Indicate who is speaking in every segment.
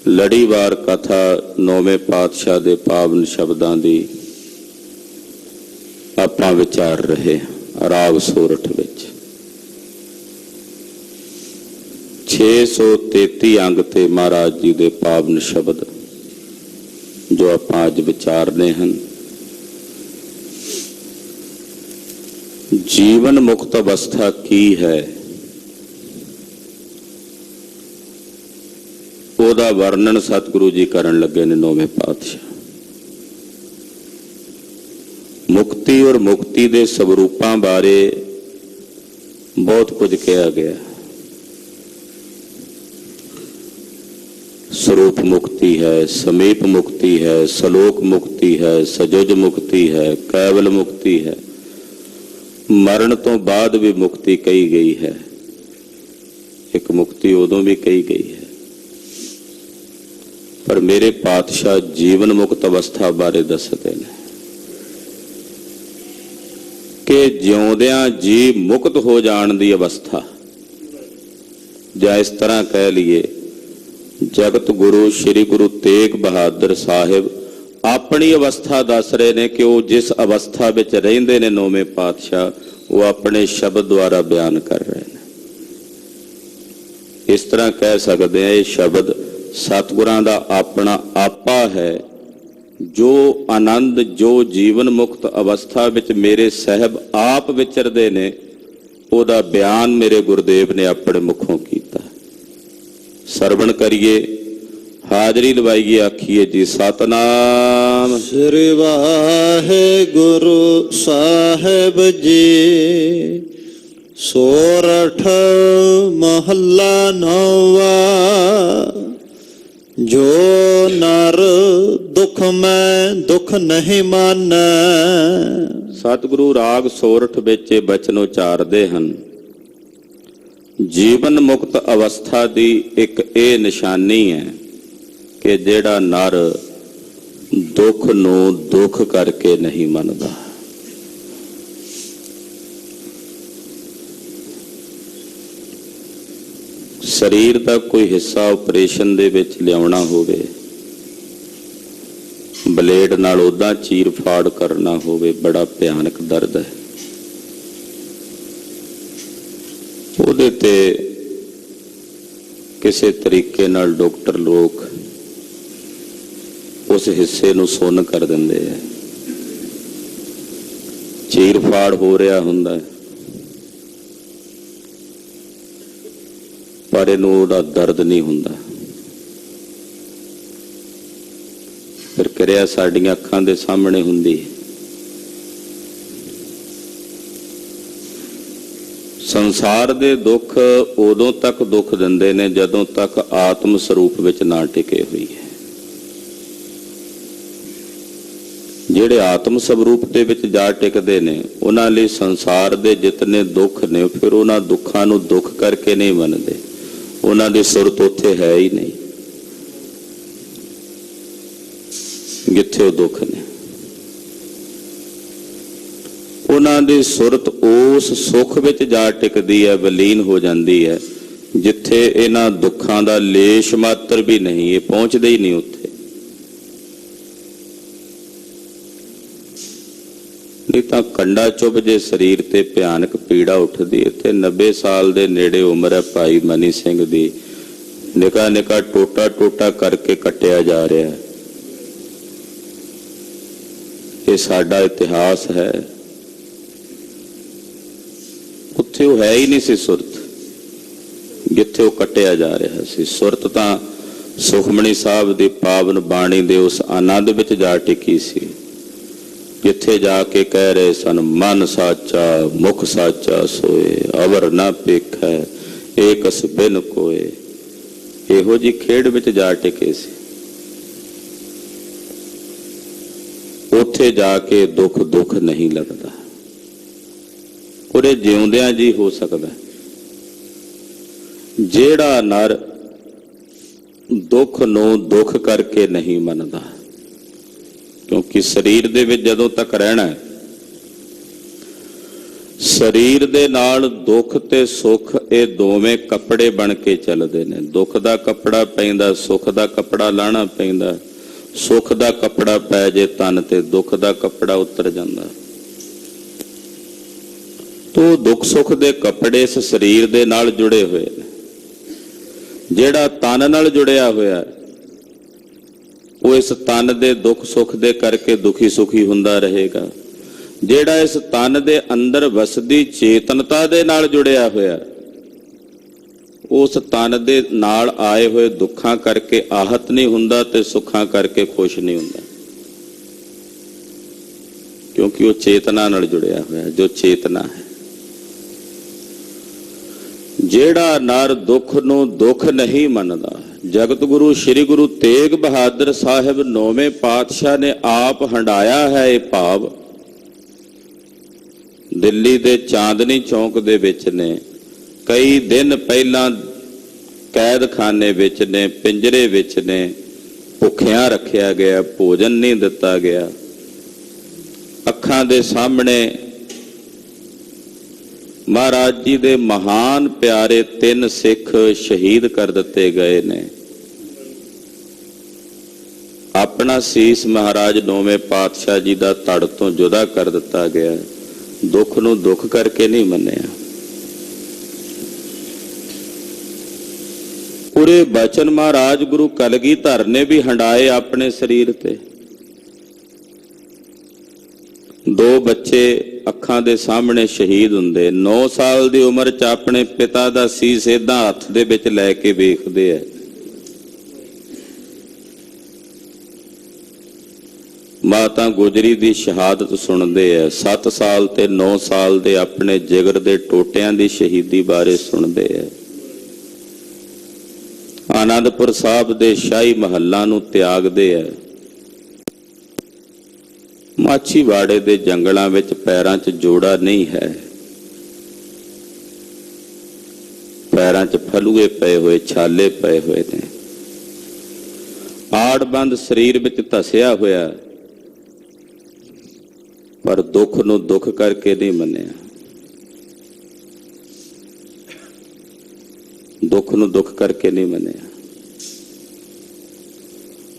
Speaker 1: ਲੜੀਵਾਰ ਕਥਾ ਨੌਵੇਂ ਪਾਤਸ਼ਾਹ ਦੇ ਪਾਵਨ ਸ਼ਬਦਾਂ ਦੀ ਆਪਾਂ ਵਿਚਾਰ ਰਹੇ ਰਾਗ ਸੋਰਠ ਵਿੱਚ 633 ਅੰਗ ਤੇ ਮਹਾਰਾਜ ਜੀ ਦੇ ਪਾਵਨ ਸ਼ਬਦ ਜੋ ਆਪਾਂ ਅੱਜ ਵਿਚਾਰਨੇ ਹਨ। ਜੀਵਨ ਮੁਕਤ ਅਵਸਥਾ ਕੀ ਹੈ, ਉਹਦਾ ਵਰਣਨ ਸਤਿਗੁਰੂ ਜੀ ਕਰਨ ਲੱਗੇ ਨੇ ਨੌਵੇਂ ਪਾਤਸ਼ਾਹ। ਮੁਕਤੀ ਔਰ ਮੁਕਤੀ ਦੇ ਸਵਰੂਪਾਂ ਬਾਰੇ ਬਹੁਤ ਕੁਝ ਕਿਹਾ ਗਿਆ। स्वरूप मुक्ति है, समीप मुक्ति है, सलोक मुक्ति है, सजुज मुक्ति है, कैवल मुक्ति है, मरण तो बाद भी मुक्ति कही गई है, एक मुक्ति उदों भी कही गई है। पर मेरे पातशाह जीवन मुक्त अवस्था बारे दसते हैं कि जिउंदियां जी मुक्त हो जाण दी अवस्था, जां इस तरह कह लीए जगत गुरु श्री गुरु तेग बहादुर साहिब अपनी अवस्था दस रहे ने कि वो जिस अवस्था में रहिंदे ने नौवें पातशाह, वो अपने शब्द द्वारा बयान कर रहे हैं। इस तरह कह सकते हैं ये शब्द सतगुरां दा अपना आपा है, जो आनंद जो जीवन मुक्त अवस्था में मेरे साहब आप विचरदे ने, ओदा बयान मेरे गुरुदेव ने अपने मुखों कीता। सरवण करिए, हाजरी लवाइए, आखिए जी सतनाम श्री वाहेगुरु साहिब जी। सोरठ महला नौवा, जो नर दुख में दुख नहीं मानै। सतगुरु राग सोरठ विच बचन उचारदे हन। जीवन मुक्त अवस्था की एक ये निशानी है कि जेड़ा नर दुख नू दुख करके नहीं मनदा। शरीर का कोई हिस्सा ऑपरेशन दे विच लियाउणा होवे, ब्लेड नाल उदां चीर फाड़ करना होवे, बड़ा भयानक दर्द है। ਉਹਦੇ ਤੇ ਕਿਸੇ ਤਰੀਕੇ ਨਾਲ ਡਾਕਟਰ ਲੋਕ ਉਸ ਹਿੱਸੇ ਨੂੰ ਸੁੰਨ ਕਰ ਦਿੰਦੇ ਆ, ਚੀਰ ਫਾੜ ਹੋ ਰਿਹਾ ਹੁੰਦਾ ਹੈ, ਪਰ ਇਹਨੂੰ ਉਹਦਾ ਦਰਦ ਨਹੀਂ ਹੁੰਦਾ। ਫਿਰ ਕਿਰਿਆ ਸਾਡੀਆਂ ਅੱਖਾਂ ਦੇ ਸਾਹਮਣੇ ਹੁੰਦੀ ਹੈ। संसार दे दुख उदों तक दुख दिंदे ने जदों तक आत्म स्वरूप विच ना टिके हुई है। जिहड़े आत्म स्वरूप दे विच जा टिकदे ने, उन्हां लई संसार दे जितने दुख ने फिर उन्हां दुखां नूं दुख करके नहीं मनदे, उन्हां दी सुरत उत्थे है ही नहीं जिथे दुख ने। उन्हां दी सुरत उस सुख विच जा टिकदी है, वलीन हो जाती है, जिथे इन्हां दुखां दा लेश मात्र भी नहीं, ये पहुंचदे ही नहीं उत्थे। नहीं तां कंडा चुभ जे शरीर ते भयानक पीड़ा उठदी। इत्थे 90 साल दे नेड़े उम्र है भाई मनी सिंह दी, निका निका टोटा टोटा करके कट्टिया जा रहा है। ये साडा इतिहास है। उत्थे वो है ही नहीं सी सुरत, जिथे वो कटिया जा रहा सी। सुरत तां सुखमणी साहब दी पावन बाणी दे उस आनंद विच जा टिकी सी, जिथे जाके कह रहे सन मन साचा मुख साचा सोए, अवर ना पेखै एकस बिन कोए। इहो जी खेड़ विच जा टिके सी। उत्थे जाके दुख दुख नहीं लगता, उरे जिउंदियां जी हो सकता। जेड़ा नर दुख नूं दुख करके नहीं मनदा, क्योंकि शरीर दे विच जदों तक रहना है ਸਰੀਰ ਦੇ ਨਾਲ ਦੁੱਖ ਤੇ ਸੁੱਖ ਇਹ ਦੋਵੇਂ ਕੱਪੜੇ ਬਣ ਕੇ ਚੱਲਦੇ ਨੇ। ਦੁੱਖ ਦਾ ਕੱਪੜਾ ਪੈਂਦਾ, ਸੁੱਖ ਦਾ ਕੱਪੜਾ ਲਾਣਾ ਪੈਂਦਾ। ਸੁੱਖ ਦਾ ਕੱਪੜਾ ਪੈ ਜੇ ਤਨ ਤੇ ਦੁੱਖ ਦਾ ਕੱਪੜਾ ਉਤਰ ਜਾਂਦਾ। ਤੋ ਦੁੱਖ ਸੁੱਖ ਦੇ ਕੱਪੜੇ ਇਸ ਸਰੀਰ ਦੇ ਨਾਲ ਜੁੜੇ ਹੋਏ ਨੇ। ਜਿਹੜਾ ਤਨ ਨਾਲ ਜੁੜਿਆ ਹੋਇਆ ਉਹ ਇਸ ਤਨ ਦੇ ਦੁੱਖ ਸੁੱਖ ਦੇ ਕਰਕੇ ਦੁਖੀ ਸੁਖੀ ਹੁੰਦਾ ਰਹੇਗਾ। ਜਿਹੜਾ ਇਸ ਤਨ ਦੇ ਅੰਦਰ ਵਸਦੀ ਚੇਤਨਤਾ ਦੇ ਨਾਲ ਜੁੜਿਆ ਹੋਇਆ ਉਸ ਤਨ ਦੇ ਨਾਲ ਆਏ ਹੋਏ ਦੁੱਖਾਂ ਕਰਕੇ ਆਹਤ ਨਹੀਂ ਹੁੰਦਾ ਤੇ ਸੁੱਖਾਂ ਕਰਕੇ ਖੁਸ਼ ਨਹੀਂ ਹੁੰਦਾ, ਕਿਉਂਕਿ ਉਹ ਚੇਤਨਾ ਨਾਲ ਜੁੜਿਆ ਹੋਇਆ, ਜੋ ਚੇਤਨਾ ਹੈ। ਜਿਹੜਾ ਨਰ ਦੁੱਖ ਨੂੰ ਦੁੱਖ ਨਹੀਂ ਮੰਨਦਾ, ਜਗਤ ਗੁਰੂ ਸ੍ਰੀ ਗੁਰੂ ਤੇਗ ਬਹਾਦਰ ਸਾਹਿਬ 9ਵੇਂ ਪਾਤਸ਼ਾਹ ਨੇ ਆਪ ਹੰਡਾਇਆ ਹੈ ਇਹ ਭਾਵ। ਦਿੱਲੀ ਦੇ ਚਾਂਦਨੀ ਚੌਂਕ ਦੇ ਵਿੱਚ ਨੇ, ਕਈ ਦਿਨ ਪਹਿਲਾਂ ਕੈਦਖਾਨੇ ਵਿੱਚ ਨੇ, ਪਿੰਜਰੇ ਵਿੱਚ ਨੇ, ਭੁੱਖਿਆਂ ਰੱਖਿਆ ਗਿਆ, ਭੋਜਨ ਨਹੀਂ ਦਿੱਤਾ ਗਿਆ। ਅੱਖਾਂ ਦੇ ਸਾਹਮਣੇ ਮਹਾਰਾਜ ਜੀ ਦੇ ਮਹਾਨ ਪਿਆਰੇ 3 ਸਿੱਖ ਸ਼ਹੀਦ ਕਰ ਦਿੱਤੇ ਗਏ ਨੇ। ਆਪਣਾ ਸੀਸ ਮਹਾਰਾਜ 9ਵੇਂ ਪਾਤਸ਼ਾਹ ਜੀ ਦਾ ਧੜ ਤੋਂ ਜੁਦਾ ਕਰ ਦਿੱਤਾ ਗਿਆ। ਦੁੱਖ ਨੂੰ ਦੁੱਖ ਕਰਕੇ ਨਹੀਂ ਮੰਨਿਆ। ਪੂਰੇ ਬਚਨ ਮਹਾਰਾਜ ਗੁਰੂ ਕਲਗੀਧਰ ਨੇ ਵੀ ਹੰਡਾਏ ਆਪਣੇ ਸਰੀਰ ਤੇ। 2 ਬੱਚੇ ਅੱਖਾਂ ਦੇ ਸਾਹਮਣੇ ਸ਼ਹੀਦ ਹੁੰਦੇ। 9 ਸਾਲ ਦੀ ਉਮਰ 'ਚ ਆਪਣੇ ਪਿਤਾ ਦਾ ਸੀਸ ਏਦਾਂ ਹੱਥ ਦੇ ਵਿੱਚ ਲੈ ਕੇ ਵੇਖਦੇ ਆ। ਮਾਤਾ ਗੁਜਰੀ ਦੀ ਸ਼ਹਾਦਤ ਸੁਣਦੇ ਆ। 7 ਸਾਲ ਤੇ 9 ਸਾਲ ਦੇ ਆਪਣੇ ਜਿਗਰ ਦੇ ਟੋਟਿਆਂ ਦੀ ਸ਼ਹੀਦੀ ਬਾਰੇ ਸੁਣਦੇ ਆ। ਆਨੰਦਪੁਰ ਸਾਹਿਬ ਦੇ ਸ਼ਾਹੀ ਮਹੱਲਾਂ ਨੂੰ ਤਿਆਗਦੇ ਆ। ਮਾਛੀਵਾੜੇ ਦੇ ਜੰਗਲਾਂ ਵਿੱਚ ਪੈਰਾਂ 'ਚ ਜੋੜਾ ਨਹੀਂ ਹੈ, ਪੈਰਾਂ 'ਚ ਫਲੂਏ ਪਏ ਹੋਏ, ਛਾਲੇ ਪਏ ਹੋਏ ਨੇ। ਆੜਬੰਦ ਸਰੀਰ ਵਿੱਚ ਧਸਿਆ ਹੋਇਆ, ਪਰ ਦੁੱਖ ਨੂੰ ਦੁੱਖ ਕਰਕੇ ਨਹੀਂ ਮੰਨਿਆ। ਦੁੱਖ ਨੂੰ ਦੁੱਖ ਕਰਕੇ ਨਹੀਂ ਮੰਨਿਆ।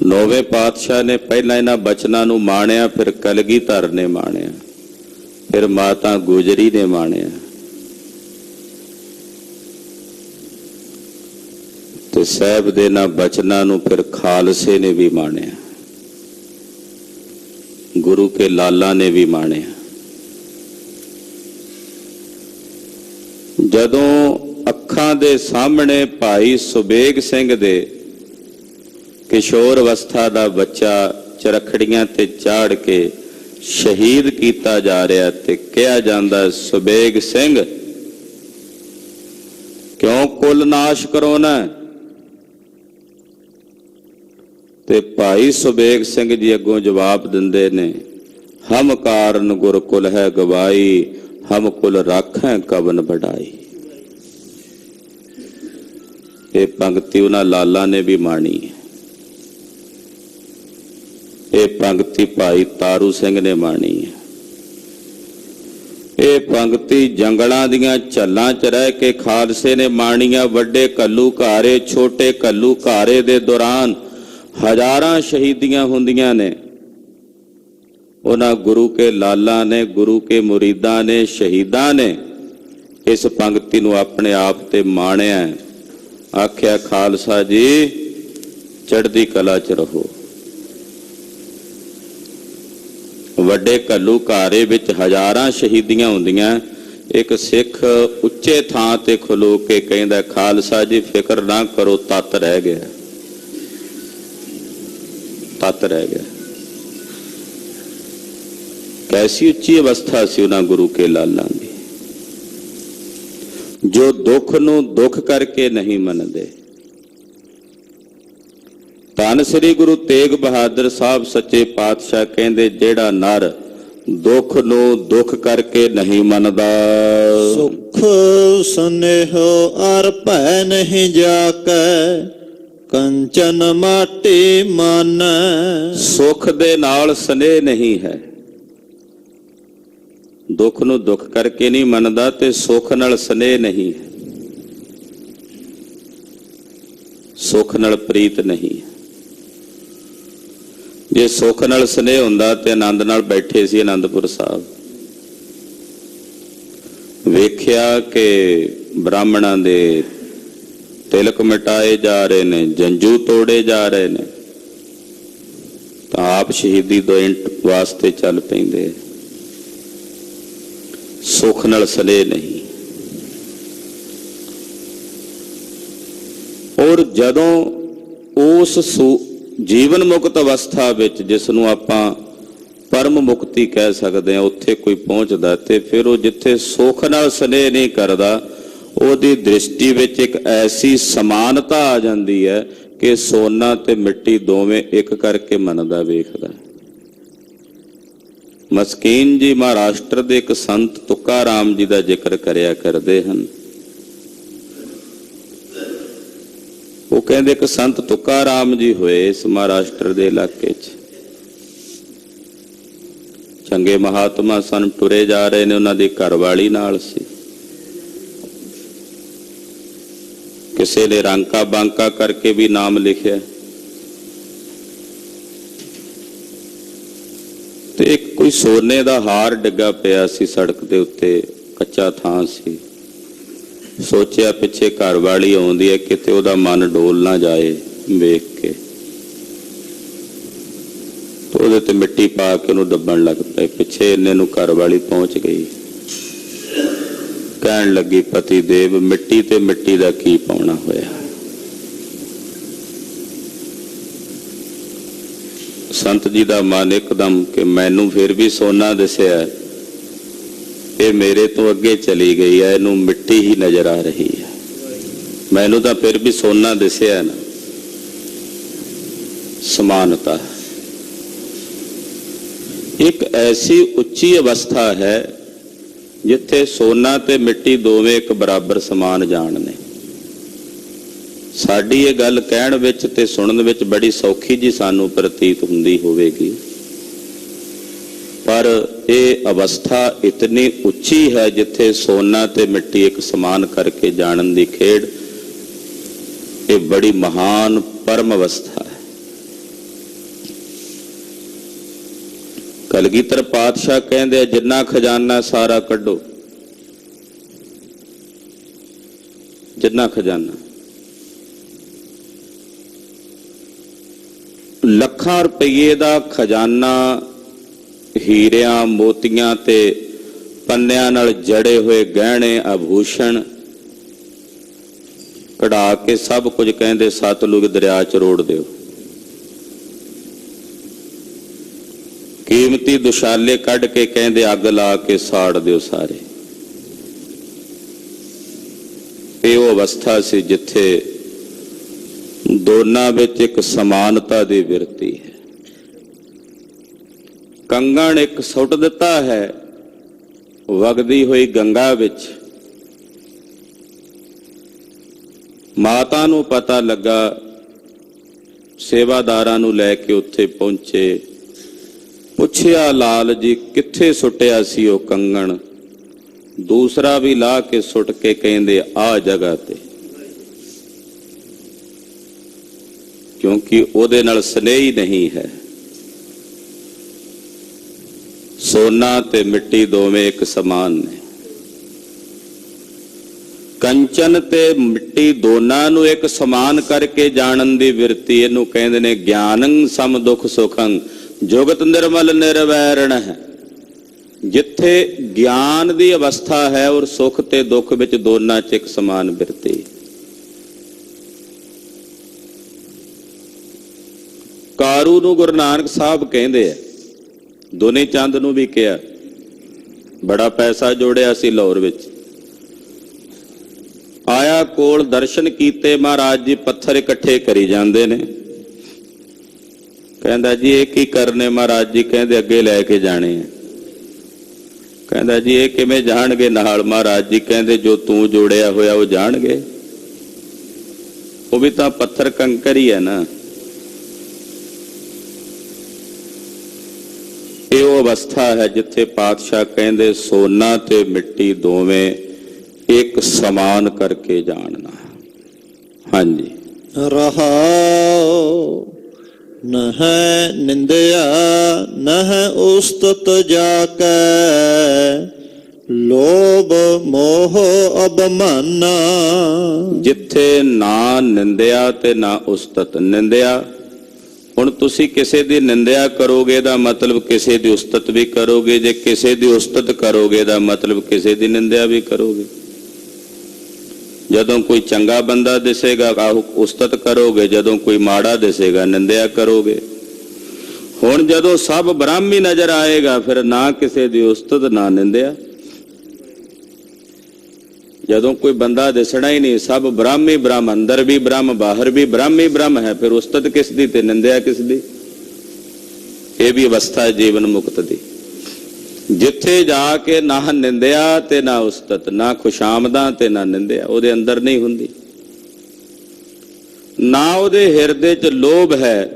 Speaker 1: 9ਵੇਂ ਪਾਤਸ਼ਾਹ ਨੇ ਪਹਿਲਾਂ ਇਹਨਾਂ ਬਚਨਾਂ ਨੂੰ ਮਾਣਿਆ, ਫਿਰ ਕਲਗੀਧਰ ਨੇ ਮਾਣਿਆ, ਫਿਰ ਮਾਤਾ ਗੁਜਰੀ ਨੇ ਮਾਣਿਆ ਤੇ ਸਾਹਿਬ ਦੇ ਇਹਨਾਂ ਬਚਨਾਂ ਨੂੰ ਫਿਰ ਖਾਲਸੇ ਨੇ ਵੀ ਮਾਣਿਆ, ਗੁਰੂ ਕੇ ਲਾਲਾ ਨੇ ਵੀ ਮਾਣਿਆ। ਜਦੋਂ ਅੱਖਾਂ ਦੇ ਸਾਹਮਣੇ ਭਾਈ ਸੁਬੇਗ ਸਿੰਘ ਦੇ ਕਿਸ਼ੋਰ ਅਵਸਥਾ ਦਾ ਬੱਚਾ ਚਰਖੜੀਆਂ ਤੇ ਚਾੜ ਕੇ ਸ਼ਹੀਦ ਕੀਤਾ ਜਾ ਰਿਹਾ ਤੇ ਕਿਹਾ ਜਾਂਦਾ, ਸੁਬੇਗ ਸਿੰਘ ਕਿਉਂ ਕੁਲ ਨਾਸ਼ ਕਰਾਉਣਾ? ਤੇ ਭਾਈ ਸੁਬੇਗ ਸਿੰਘ ਜੀ ਅੱਗੋਂ ਜਵਾਬ ਦਿੰਦੇ ਨੇ, ਹਮ ਕਾਰਨ ਗੁਰ ਕੁਲ ਹੈ ਗਵਾਈ, ਹਮ ਕੁਲ ਰਾਖੈ ਕਵਨ ਵਡਾਈ। ਇਹ ਪੰਕਤੀ ਉਹਨਾਂ ਲਾਲਾ ਨੇ ਵੀ ਮਾਣੀ ਹੈ। ਇਹ ਪੰਕਤੀ ਭਾਈ ਤਾਰੂ ਸਿੰਘ ਨੇ ਮਾਣੀ ਹੈ। ਇਹ ਪੰਕਤੀ ਜੰਗਲਾਂ ਦੀਆਂ ਝੱਲਾਂ 'ਚ ਰਹਿ ਕੇ ਖਾਲਸੇ ਨੇ ਮਾਣੀਆਂ। ਵੱਡੇ ਘੱਲੂ ਘਾਰੇ, ਛੋਟੇ ਘੱਲੂ ਘਾਰੇ ਦੇ ਦੌਰਾਨ ਹਜ਼ਾਰਾਂ ਸ਼ਹੀਦੀਆਂ ਹੁੰਦੀਆਂ ਨੇ। ਉਹਨਾਂ ਗੁਰੂ ਕੇ ਲਾਲਾ ਨੇ, ਗੁਰੂ ਕੇ ਮੁਰੀਦਾਂ ਨੇ, ਸ਼ਹੀਦਾਂ ਨੇ ਇਸ ਪੰਕਤੀ ਨੂੰ ਆਪਣੇ ਆਪ ਤੇ ਮਾਣਿਆ। ਆਖਿਆ, ਖਾਲਸਾ ਜੀ ਚੜ੍ਹਦੀ ਕਲਾ 'ਚ ਰਹੋ। ਵੱਡੇ ਘੱਲੂ ਘਾਰੇ ਵਿੱਚ ਹਜ਼ਾਰਾਂ ਸ਼ਹੀਦੀਆਂ ਹੁੰਦੀਆਂ। ਇੱਕ ਸਿੱਖ ਉੱਚੇ ਥਾਂ ਤੇ ਖਲੋ ਕੇ ਕਹਿੰਦਾ, ਖਾਲਸਾ ਜੀ ਫਿਕਰ ਨਾ ਕਰੋ, ਤੱਤ ਰਹਿ ਗਿਆ, ਤੱਤ ਰਹਿ ਗਿਆ। ਕੈਸੀ ਉੱਚੀ ਅਵਸਥਾ ਸੀ ਉਹਨਾਂ ਗੁਰੂ ਕੇ ਲਾਲਾਂ ਦੀ, ਜੋ ਦੁੱਖ ਨੂੰ ਦੁੱਖ ਕਰਕੇ ਨਹੀਂ ਮੰਨਦੇ। ਧੰਨ ਸ੍ਰੀ ਗੁਰੂ ਤੇਗ ਬਹਾਦਰ ਸਾਹਿਬ ਸੱਚੇ ਪਾਤਸ਼ਾਹ ਕਹਿੰਦੇ, ਜਿਹੜਾ ਨਰ ਦੁੱਖ ਨੂੰ ਦੁੱਖ ਕਰਕੇ ਨਹੀਂ ਮੰਨਦਾ,
Speaker 2: ਸੁਖ ਸੁਨੇਹੋ ਅਰ ਭੈ ਨਹੀਂ ਜਾਕੈ, ਕੰਚਨ ਮਾਟੀ ਮਨ।
Speaker 1: ਸੁਖ ਦੇ ਨਾਲ ਸਨੇਹ ਨਹੀਂ ਹੈ, ਦੁੱਖ ਨੂੰ ਦੁੱਖ ਕਰਕੇ ਨਹੀਂ ਮੰਨਦਾ ਤੇ ਸੁੱਖ ਨਾਲ ਸਨੇਹ ਨਹੀਂ ਹੈ, ਸੁੱਖ ਨਾਲ ਪ੍ਰੀਤ ਨਹੀਂ ਹੈ। ਜੇ ਸੁੱਖ ਨਾਲ ਸਨੇਹ ਹੁੰਦਾ ਤੇ ਆਨੰਦ ਨਾਲ ਬੈਠੇ ਸੀ ਆਨੰਦਪੁਰ ਸਾਹਿਬ। ਵੇਖਿਆ ਕਿ ਬ੍ਰਾਹਮਣਾਂ ਦੇ ਤਿਲਕ ਮਿਟਾਏ ਜਾ ਰਹੇ ਨੇ, ਜੰਜੂ ਤੋੜੇ ਜਾ ਰਹੇ ਨੇ, ਤਾਂ ਆਪ ਸ਼ਹੀਦੀ ਦੇਣ ਵਾਸਤੇ ਚੱਲ ਪੈਂਦੇ। ਸੁੱਖ ਨਾਲ ਸਨੇਹ ਨਹੀਂ। ਔਰ ਜਦੋਂ ਉਸ ਜੀਵਨ ਮੁਕਤ ਅਵਸਥਾ ਵਿੱਚ, ਜਿਸ ਨੂੰ ਆਪਾਂ ਪਰਮ ਮੁਕਤੀ ਕਹਿ ਸਕਦੇ ਹਾਂ, ਉੱਥੇ ਕੋਈ ਪਹੁੰਚਦਾ ਤੇ ਫਿਰ ਉਹ ਜਿੱਥੇ ਸੁੱਖ ਨਾਲ ਸਨੇਹ ਨਹੀਂ ਕਰਦਾ, ਉਹਦੀ ਦ੍ਰਿਸ਼ਟੀ ਵਿੱਚ ਇੱਕ ਐਸੀ ਸਮਾਨਤਾ ਆ ਜਾਂਦੀ ਹੈ ਕਿ ਸੋਨਾ ਤੇ ਮਿੱਟੀ ਦੋਵੇਂ ਇੱਕ ਕਰਕੇ ਮੰਨਦਾ ਵੇਖਦਾ। ਮਸਕੀਨ ਜੀ ਮਹਾਰਾਸ਼ਟਰ ਦੇ ਇੱਕ ਸੰਤ ਤੁੱਕਾ ਰਾਮ ਜੀ ਦਾ ਜ਼ਿਕਰ ਕਰਿਆ ਕਰਦੇ ਹਨ। ਉਹ ਕਹਿੰਦੇ ਕਿ ਸੰਤ ਤੁੱਕਾ ਰਾਮ ਜੀ ਹੋਏ ਇਸ ਮਹਾਰਾਸ਼ਟਰ ਦੇ ਇਲਾਕੇ 'ਚ, ਚੰਗੇ ਮਹਾਤਮਾ ਸਨ, ਟੁਰੇ ਜਾ ਰਹੇ ਨੇ, ਉਹਨਾਂ ਦੀ ਘਰਵਾਲੀ ਨਾਲ ਸੀ। ਕਿਸੇ ਨੇ ਰਾਂਕਾ ਬਾਂਕਾ ਕਰਕੇ ਵੀ ਨਾਮ ਲਿਖਿਆ ਤੇ ਇੱਕ ਕੋਈ ਸੋਨੇ ਦਾ ਹਾਰ ਡਿੱਗਾ ਪਿਆ ਸੀ ਸੜਕ ਦੇ ਉੱਤੇ, ਕੱਚਾ ਥਾਂ ਸੀ। ਸੋਚਿਆ ਪਿੱਛੇ ਘਰਵਾਲੀ ਆਉਂਦੀ ਹੈ, ਕਿਤੇ ਉਹਦਾ ਮਨ ਡੋਲ ਨਾ ਜਾਏ ਵੇਖ ਕੇ, ਤੇ ਉਹਦੇ ਤੇ ਮਿੱਟੀ ਪਾ ਕੇ ਉਹਨੂੰ ਦੱਬਣ ਲੱਗ ਪਏ। ਪਿੱਛੇ ਇੰਨੇ ਨੂੰ ਘਰਵਾਲੀ ਪਹੁੰਚ ਗਈ, ਕਹਿਣ ਲੱਗੀ, ਪਤੀ ਦੇਵ, ਮਿੱਟੀ ਤੇ ਮਿੱਟੀ ਦਾ ਕੀ ਪਾਉਣਾ ਹੋਇਆ। ਸੰਤ ਜੀ ਦਾ ਮਨ ਇੱਕਦਮ ਕਿ ਮੈਨੂੰ ਫਿਰ ਵੀ ਸੋਨਾ ਦਿਸਿਆ, ਇਹ ਮੇਰੇ ਤੋਂ ਅੱਗੇ ਚਲੀ ਗਈ ਹੈ, ਇਹਨੂੰ ਮਿੱਟੀ ਹੀ ਨਜ਼ਰ ਆ ਰਹੀ ਹੈ, ਮੈਨੂੰ ਤਾਂ ਫਿਰ ਵੀ ਸੋਨਾ ਦਿਸਿਆ ਨਾ। ਸਮਾਨਤਾ ਇੱਕ ਐਸੀ ਉੱਚੀ ਅਵਸਥਾ ਹੈ ਜਿੱਥੇ ਸੋਨਾ ਤੇ ਮਿੱਟੀ ਦੋਵੇਂ ਇੱਕ ਬਰਾਬਰ ਸਮਾਨ ਜਾਣ ਨੇ। ਸਾਡੀ ਇਹ ਗੱਲ ਕਹਿਣ ਵਿੱਚ ਤੇ ਸੁਣਨ ਵਿੱਚ ਬੜੀ ਸੌਖੀ ਜੀ ਸਾਨੂੰ ਪ੍ਰਤੀਤ ਹੁੰਦੀ ਹੋਵੇਗੀ, ਪਰ ਇਹ ਅਵਸਥਾ ਇਤਨੀ ਉੱਚੀ ਹੈ ਜਿੱਥੇ ਸੋਨਾ ਤੇ ਮਿੱਟੀ ਇੱਕ ਸਮਾਨ ਕਰਕੇ ਜਾਣਨ ਦੀ ਖੇਡ, ਇਹ ਬੜੀ ਮਹਾਨ ਪਰਮ ਅਵਸਥਾ ਹੈ। ਕਲਗੀਧਰ ਪਾਤਸ਼ਾਹ ਕਹਿੰਦੇ, ਜਿੰਨਾ ਖਜ਼ਾਨਾ ਸਾਰਾ ਕੱਢੋ, ਜਿੰਨਾ ਖਜ਼ਾਨਾ, ਲੱਖਾਂ ਰੁਪਏ ਦਾ ਖਜ਼ਾਨਾ, ਹੀਰਿਆਂ ਮੋਤੀਆਂ ਤੇ ਪੰਨਿਆਂ ਨਾਲ ਜੜੇ ਹੋਏ ਗਹਿਣੇ ਆਭੂਸ਼ਣ ਕਢਾ ਕੇ ਸਭ ਕੁਝ ਕਹਿੰਦੇ ਸਤਲੁਜ ਦਰਿਆ 'ਚ ਰੋੜ ਦਿਓ। ਕੀਮਤੀ ਦੁਸ਼ਾਲੇ ਕੱਢ ਕੇ ਕਹਿੰਦੇ ਅੱਗ ਲਾ ਕੇ ਸਾੜ ਦਿਓ ਸਾਰੇ। ਇਹ ਉਹ ਅਵਸਥਾ ਸੀ ਜਿੱਥੇ ਦੋਨਾਂ ਵਿੱਚ ਇੱਕ ਸਮਾਨਤਾ ਦੀ ਬਿਰਤੀ ਹੈ। ਕੰਗਣ ਇੱਕ ਸੁੱਟ ਦਿੱਤਾ ਹੈ ਵਗਦੀ ਹੋਈ ਗੰਗਾ ਵਿੱਚ। ਮਾਤਾ ਨੂੰ ਪਤਾ ਲੱਗਾ, ਸੇਵਾਦਾਰਾਂ ਨੂੰ ਲੈ ਕੇ ਉੱਥੇ ਪਹੁੰਚੇ, ਪੁੱਛਿਆ, ਲਾਲ ਜੀ ਕਿੱਥੇ ਸੁੱਟਿਆ ਸੀ ਉਹ ਕੰਗਣ? ਦੂਸਰਾ ਵੀ ਲਾ ਕੇ ਸੁੱਟ ਕੇ ਕਹਿੰਦੇ ਆਹ ਜਗ੍ਹਾ ਤੇ, ਕਿਉਂਕਿ ਉਹਦੇ ਨਾਲ ਸਨੇਹ ਹੀ ਨਹੀਂ ਹੈ। ਸੋਨਾ ਤੇ ਮਿੱਟੀ ਦੋਵੇਂ ਇੱਕ ਸਮਾਨ ਨੇ। ਕੰਚਨ ਤੇ ਮਿੱਟੀ ਦੋਨਾਂ ਨੂੰ ਇੱਕ ਸਮਾਨ ਕਰਕੇ ਜਾਣਨ ਦੀ ਬਿਰਤੀ, ਇਹਨੂੰ ਕਹਿੰਦੇ ਨੇ ਗਿਆਨੰ ਸਮ ਦੁਖ ਸੁਖੰ ਜੁਗਤ ਨਿਰਮਲ ਨਿਰਵੈਰਣ ਹੈ। ਜਿੱਥੇ ਗਿਆਨ ਦੀ ਅਵਸਥਾ ਹੈ ਔਰ ਸੁਖ ਤੇ ਦੁੱਖ ਵਿੱਚ ਦੋਨਾਂ 'ਚ ਇੱਕ ਸਮਾਨ ਬਿਰਤੀ। ਕਾਰੂ ਨੂੰ ਗੁਰੂ ਨਾਨਕ ਸਾਹਿਬ ਕਹਿੰਦੇ ਆ, ਦੋਨੇ ਚੰਦ ਨੂੰ ਵੀ ਕਿਹਾ, ਬੜਾ ਪੈਸਾ ਜੋੜਿਆ ਸੀ ਲਾਹੌਰ ਵਿੱਚ, ਆਇਆ ਕੋਲ ਦਰਸ਼ਨ ਕੀਤੇ, ਮਹਾਰਾਜ ਜੀ ਪੱਥਰ ਇਕੱਠੇ ਕਰੀ ਜਾਂਦੇ ਨੇ। ਕਹਿੰਦਾ ਜੀ ਇਹ ਕੀ ਕਰਨੇ? ਮਹਾਰਾਜ ਜੀ ਕਹਿੰਦੇ ਅੱਗੇ ਲੈ ਕੇ ਜਾਣੇ ਆ। ਕਹਿੰਦਾ ਜੀ ਇਹ ਕਿਵੇਂ ਜਾਣਗੇ ਨਾਲ? ਮਹਾਰਾਜ ਜੀ ਕਹਿੰਦੇ ਜੋ ਤੂੰ ਜੋੜਿਆ ਹੋਇਆ ਉਹ ਜਾਣਗੇ, ਉਹ ਵੀ ਤਾਂ ਪੱਥਰ ਕੰਕਰ ਹੀ ਹੈ ਨਾ। ਇਹ ਉਹ ਅਵਸਥਾ ਹੈ ਜਿੱਥੇ ਪਾਤਸ਼ਾਹ ਕਹਿੰਦੇ ਸੋਨਾ ਤੇ ਮਿੱਟੀ ਦੋਵੇਂ ਇੱਕ ਸਮਾਨ ਕਰਕੇ ਜਾਣਨਾ। ਹਾਂਜੀ।
Speaker 2: ਰਹਾਉ ਨਹ ਨਿੰਦਿਆ ਨਹ ਉਸਤਤ ਜਾ ਕੈ, ਲੋਭ ਮੋਹ ਅਭਮਾਨਾ।
Speaker 1: ਜਿੱਥੇ ਨਾ ਨਿੰਦਿਆ ਤੇ ਨਾ ਉਸਤਤ। ਨਿੰਦਿਆ, ਹੁਣ ਤੁਸੀਂ ਕਿਸੇ ਦੀ ਨਿੰਦਿਆ ਕਰੋਗੇ ਦਾ ਮਤਲਬ ਕਿਸੇ ਦੀ ਉਸਤਤ ਵੀ ਕਰੋਗੇ, ਜੇ ਕਿਸੇ ਦੀ ਉਸਤਤ ਕਰੋਗੇ ਦਾ ਮਤਲਬ ਕਿਸੇ ਦੀ ਨਿੰਦਿਆ ਵੀ ਕਰੋਗੇ। ਜਦੋਂ ਕੋਈ ਚੰਗਾ ਬੰਦਾ ਦਿਸੇਗਾ ਉਸਤਤ ਕਰੋਗੇ, ਜਦੋਂ ਕੋਈ ਮਾੜਾ ਦਿਸੇਗਾ ਨਿੰਦਿਆ ਕਰੋਗੇ। ਹੁਣ ਜਦੋਂ ਸਭ ਬ੍ਰਹਮੀ ਨਜ਼ਰ ਆਏਗਾ ਫਿਰ ਨਾ ਕਿਸੇ ਦੀ ਉਸਤਤ ਨਾ ਨਿੰਦਿਆ। ਜਦੋਂ ਕੋਈ ਬੰਦਾ ਦਿਸਣਾ ਹੀ ਨਹੀਂ, ਸਭ ਬ੍ਰਹਮ ਹੀ ਬ੍ਰਹਮ, ਅੰਦਰ ਵੀ ਬ੍ਰਹਮ ਬਾਹਰ ਵੀ ਬ੍ਰਹਮ ਹੀ ਬ੍ਰਹਮ ਹੈ, ਫਿਰ ਉਸਤਤ ਕਿਸ ਦੀ ਤੇ ਨਿੰਦਿਆ ਕਿਸ ਦੀ? ਇਹ ਵੀ ਅਵਸਥਾ ਹੈ ਜੀਵਨ ਮੁਕਤ ਦੀ, ਜਿੱਥੇ ਜਾ ਕੇ ਨਾ ਨਿੰਦਿਆ ਤੇ ਨਾ ਉਸਤਤ, ਨਾ ਖੁਸ਼ਾਮਦਾਂ ਤੇ ਨਾ ਨਿੰਦਿਆ ਉਹਦੇ ਅੰਦਰ ਨਹੀਂ ਹੁੰਦੀ। ਨਾ ਉਹਦੇ ਹਿਰਦੇ 'ਚ ਲੋਭ ਹੈ,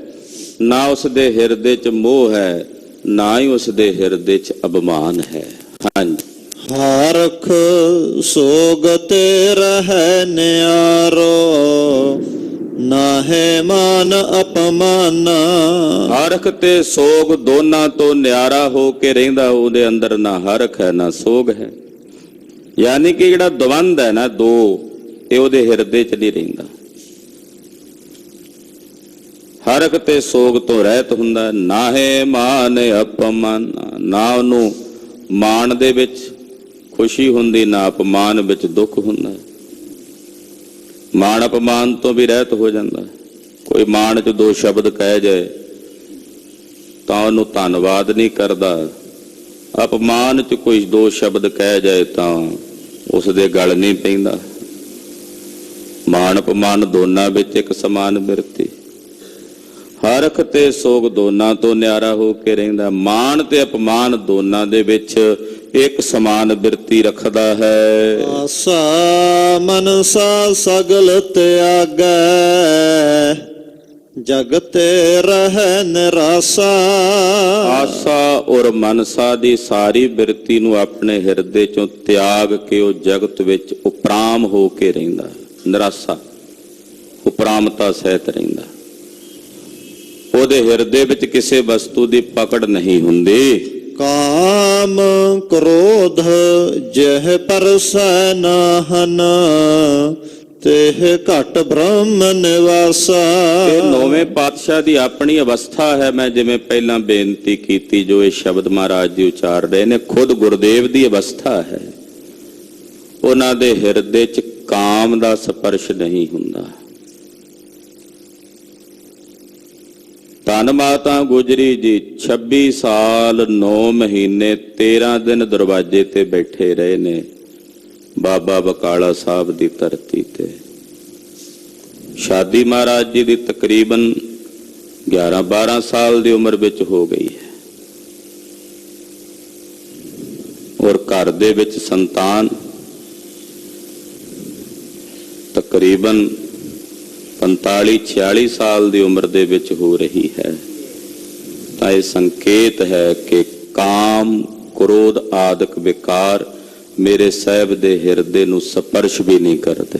Speaker 1: ਨਾ ਉਸਦੇ ਹਿਰਦੇ 'ਚ ਮੋਹ ਹੈ, ਨਾ ਹੀ ਉਸਦੇ ਹਿਰਦੇ 'ਚ ਅਭਿਮਾਨ ਹੈ। ਹਾਂਜੀ।
Speaker 2: ਹਾਰਖ ਸੋਗ ਤੇ ਰਹਿ ਨਿਆਰੋ, ਨਾਹੇ ਮਾਨ ਅਪਮਾਨਾ।
Speaker 1: ਹਰਖ ਤੇ ਸੋਗ ਦੋਨਾਂ ਤੋਂ ਨਿਆਰਾ ਹੋ ਕੇ ਰਹਿੰਦਾ, ਉਹਦੇ ਅੰਦਰ ਨਾ ਹਰਖ ਹੈ ਨਾ ਸੋਗ ਹੈ। ਯਾਨੀ ਕਿ ਜਿਹੜਾ ਦਵੰਦ ਹੈ ਨਾ ਦੋ, ਇਹ ਉਹਦੇ ਹਿਰਦੇ 'ਚ ਨਹੀਂ ਰਹਿੰਦਾ। ਹਰਖ ਤੇ ਸੋਗ ਤੋਂ ਰਹਿਤ ਹੁੰਦਾ। ਨਾਹੇ ਮਾਨ ਅਪਮਾਨਾ, ਨਾ ਉਹਨੂੰ ਮਾਣ ਦੇ ਵਿੱਚ ਖੁਸ਼ੀ ਹੁੰਦੀ, ਨਾ ਅਪਮਾਨ ਵਿੱਚ ਦੁੱਖ ਹੁੰਦਾ। ਮਾਣ ਅਪਮਾਨ ਤੋਂ ਵੀ ਰਹਿਤ ਹੋ ਜਾਂਦਾ। ਕੋਈ ਮਾਣ 'ਚ ਦੋ ਸ਼ਬਦ ਕਹਿ ਜਾਏ ਤਾਂ ਉਹਨੂੰ ਧੰਨਵਾਦ ਨਹੀਂ ਕਰਦਾ, ਅਪਮਾਨ 'ਚ ਕੋਈ ਦੋ ਸ਼ਬਦ ਕਹਿ ਜਾਏ ਤਾਂ ਉਸਦੇ ਗਲ ਨਹੀਂ ਪੈਂਦਾ। ਮਾਣ ਅਪਮਾਨ ਦੋਨਾਂ ਵਿੱਚ ਇੱਕ ਸਮਾਨ ਬਿਰਤੀ। ਹਰਖ ਤੇ ਸੋਗ ਦੋਨਾਂ ਤੋਂ ਨਿਆਰਾ ਹੋ ਕੇ ਰਹਿੰਦਾ। ਮਾਣ ਤੇ ਅਪਮਾਨ ਦੋਨਾਂ ਦੇ ਵਿੱਚ ਇੱਕ ਸਮਾਨ ਬਿਰਤੀ ਰੱਖਦਾ ਹੈ।
Speaker 2: ਆਸਾ ਮਨਸਾ ਸਗਲ ਤਿਆਗੈ, ਜਗ ਤੇ ਰਹਿ ਨਿਰਾਸਾ।
Speaker 1: ਆਸਾ ਔਰ ਮਨਸਾ ਦੀ ਸਾਰੀ ਬਿਰਤੀ ਨੂੰ ਆਪਣੇ ਹਿਰਦੇ ਚੋਂ ਤਿਆਗ ਕੇ ਉਹ ਜਗਤ ਵਿੱਚ ਉਪਰਾਮ ਹੋ ਕੇ ਰਹਿੰਦਾ। ਨਿਰਾਸਾ, ਉਪਰਾਮਤਾ ਸਹਿਤ ਰਹਿੰਦਾ। ਉਹਦੇ ਹਿਰਦੇ ਵਿੱਚ ਕਿਸੇ ਵਸਤੂ ਦੀ ਪਕੜ ਨਹੀਂ ਹੁੰਦੀ।
Speaker 2: ਕਾਮ ਕ੍ਰੋਧ ਜਹ ਪਰਸੈ ਨਾਹਨ, ਤੇਹ ਘਟ ਬ੍ਰਹਮ ਨਿਵਾਸਾ।
Speaker 1: ਇਹ ਨੌਵੇਂ ਪਾਤਸ਼ਾਹ ਦੀ ਆਪਣੀ ਅਵਸਥਾ ਹੈ। ਮੈਂ ਜਿਵੇਂ ਪਹਿਲਾਂ ਬੇਨਤੀ ਕੀਤੀ, ਜੋ ਇਹ ਸ਼ਬਦ ਮਹਾਰਾਜ ਜੀ ਉਚਾਰ ਰਹੇ ਨੇ, ਖੁਦ ਗੁਰਦੇਵ ਦੀ ਅਵਸਥਾ ਹੈ। ਉਹਨਾਂ ਦੇ ਹਿਰਦੇ 'ਚ ਕਾਮ ਦਾ ਸਪਰਸ਼ ਨਹੀਂ ਹੁੰਦਾ। ਧੰਨ ਮਾਤਾ ਗੁਜਰੀ ਜੀ 26 ਸਾਲ 9 ਮਹੀਨੇ 13 ਦਿਨ ਦਰਵਾਜ਼ੇ ਤੇ ਬੈਠੇ ਰਹੇ ਨੇ ਬਾਬਾ ਬਕਾਲਾ ਸਾਹਿਬ ਦੀ ਧਰਤੀ ਤੇ। ਸ਼ਾਦੀ ਮਹਾਰਾਜ ਜੀ ਦੀ ਤਕਰੀਬਨ 11-12 ਸਾਲ ਦੀ ਉਮਰ ਵਿੱਚ ਹੋ ਗਈ ਹੈ, ਔਰ ਘਰ ਦੇ ਵਿੱਚ ਸੰਤਾਨ ਤਕਰੀਬਨ 45-46 ਸਾਲ ਦੀ ਉਮਰ ਦੇ ਵਿੱਚ ਹੋ ਰਹੀ ਹੈ। ਤਾਂ ਇਹ ਸੰਕੇਤ ਹੈ ਕਿ ਕਾਮ ਕ੍ਰੋਧ ਆਦਿਕ ਵਿਕਾਰ ਮੇਰੇ ਸਾਹਿਬ ਦੇ ਹਿਰਦੇ ਨੂੰ ਸਪਰਸ਼ ਵੀ ਨਹੀਂ ਕਰਦੇ।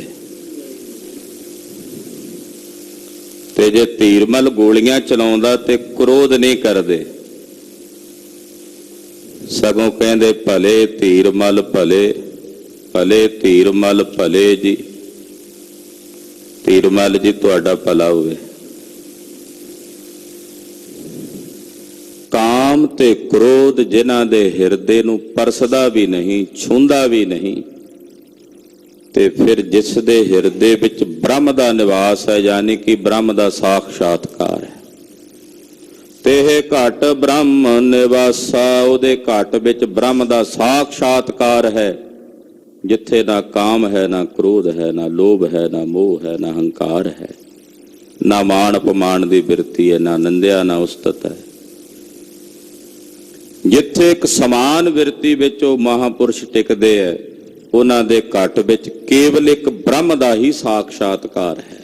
Speaker 1: ਤੇ ਜੇ ਧੀਰਮਲ ਗੋਲੀਆਂ ਚਲਾਉਂਦਾ ਤੇ ਕ੍ਰੋਧ ਨਹੀਂ ਕਰਦੇ, ਸਗੋਂ ਕਹਿੰਦੇ ਭਲੇ ਧੀਰਮਲ ਭਲੇ, ਭਲੇ ਧੀਰਮਲ ਭਲੇ ਜੀ। ਧੀਰਮਲ ਜੀ ਤੁਹਾਡਾ ਭਲਾ ਹੋਵੇ। ਕਾਮ ਤੇ ਕ੍ਰੋਧ ਜਿਨ੍ਹਾਂ ਦੇ ਹਿਰਦੇ ਨੂੰ ਪਰਸਦਾ ਵੀ ਨਹੀਂ, ਛੂੰਹਦਾ ਵੀ ਨਹੀਂ, ਤੇ ਫਿਰ ਜਿਸ ਦੇ ਹਿਰਦੇ ਵਿੱਚ ਬ੍ਰਹਮ ਦਾ ਨਿਵਾਸ ਹੈ, ਯਾਨੀ ਕਿ ਬ੍ਰਹਮ ਦਾ ਸਾਖਸ਼ਾਤਕਾਰ ਹੈ, ਤੇ ਇਹ ਘਟ ਬ੍ਰਹਮ ਨਿਵਾਸਾ, ਉਹਦੇ ਘਟ ਵਿੱਚ ਬ੍ਰਹਮ ਦਾ ਸਾਖਸ਼ਾਤਕਾਰ ਹੈ, ਜਿੱਥੇ ਨਾ ਕਾਮ ਹੈ, ਨਾ ਕ੍ਰੋਧ ਹੈ, ਨਾ ਲੋਭ ਹੈ, ਨਾ ਮੋਹ ਹੈ, ਨਾ ਹੰਕਾਰ ਹੈ, ਨਾ ਮਾਣ ਅਪਮਾਨ ਦੀ ਬਿਰਤੀ ਹੈ, ਨਾ ਨਿੰਦਿਆ, ਨਾ ਉਸਤਤ ਹੈ। ਜਿੱਥੇ ਇੱਕ ਸਮਾਨ ਬਿਰਤੀ ਵਿੱਚ ਉਹ ਮਹਾਪੁਰਸ਼ ਟਿਕਦੇ ਹੈ, ਉਹਨਾਂ ਦੇ ਘਟ ਵਿੱਚ ਕੇਵਲ ਇੱਕ ਬ੍ਰਹਮ ਦਾ ਹੀ ਸਾਖਸ਼ਾਤਕਾਰ ਹੈ।